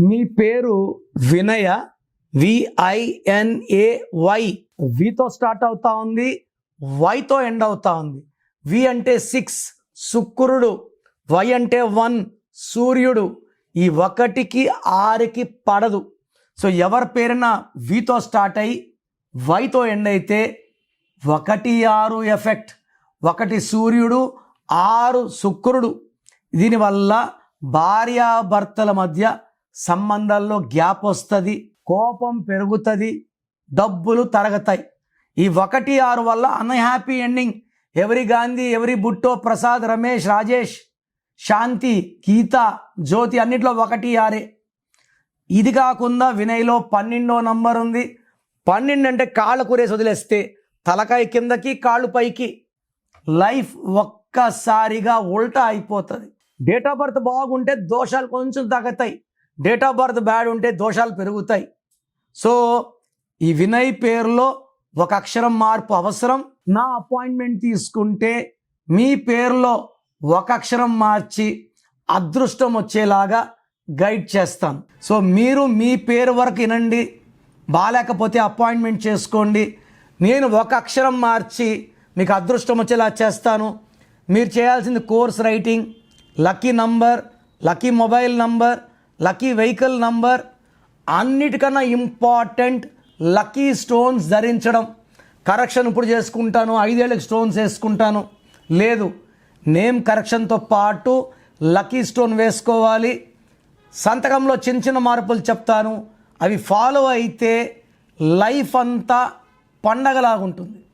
మీ పేరు వినయ, VINAY. వితో start అవుతా ఉంది, వైతో ఎండ్ అవుతా ఉంది. వి అంటే 6 శుక్రుడు, వై అంటే 1 సూర్యుడు. ఈ 1కి 6కి పడదు. సో ఎవరి పేరున వితో స్టార్ట్ అయ్యి వైతో ఎండ్ అయితే 1-6 ఎఫెక్ట్. 1 సూర్యుడు, 6 శుక్రుడు. దీనివల్ల భార్యాభర్తల మధ్య సంబంధాల్లో గ్యాప్ వస్తుంది, కోపం పెరుగుతుంది, డబ్బులు తరగతాయి. ఈ 1-6 వల్ల అన్హ్యాపీ ఎండింగ్. ఎవరి గాంధీ, ఎవరి బుట్టో, ప్రసాద్, రమేష్, రాజేష్, శాంతి, గీత, జ్యోతి అన్నిట్లో 1-6. ఇది కాకుండా వినయ్లో 12వ నంబర్ ఉంది. 12 అంటే కాళ్ళ కూరేసి వదిలేస్తే తలకాయ కిందకి, కాళ్ళు పైకి. లైఫ్ ఒక్కసారిగా ఉల్టా అయిపోతుంది. డేట్ ఆఫ్ బర్త్ బాగుంటే దోషాలు కొంచెం తగ్గుతాయి, డేట్ ఆఫ్ బర్త్ బ్యాడ్ ఉంటే దోషాలు పెరుగుతాయి. సో ఈ వినయ్ పేరులో ఒక అక్షరం మార్పు అవసరం. నా అపాయింట్మెంట్ తీసుకుంటే మీ పేరులో ఒక అక్షరం మార్చి అదృష్టం వచ్చేలాగా గైడ్ చేస్తాను. సో మీరు మీ పేరు వరకు వినండి, బాగాలేకపోతే అపాయింట్మెంట్ చేసుకోండి. నేను ఒక అక్షరం మార్చి మీకు అదృష్టం వచ్చేలా చేస్తాను. మీరు చేయాల్సింది course writing, lucky number, lucky mobile number, lucky vehicle number, అన్నిటికన్నా ఇంపార్టెంట్ లక్కీ స్టోన్స్ ధరించడం. కరెక్షన్ ఇప్పుడు చేసుకుంటాను, 5 ఏళ్ళకి స్టోన్స్ వేసుకుంటాను లేదు, నేమ్ కరెక్షన్తో పాటు లక్కీ స్టోన్ వేసుకోవాలి. సంతకంలో చిన్న చిన్న మార్పులు చెప్తాను, అవి ఫాలో అయితే లైఫ్ అంతా పండగలాగుంటుంది.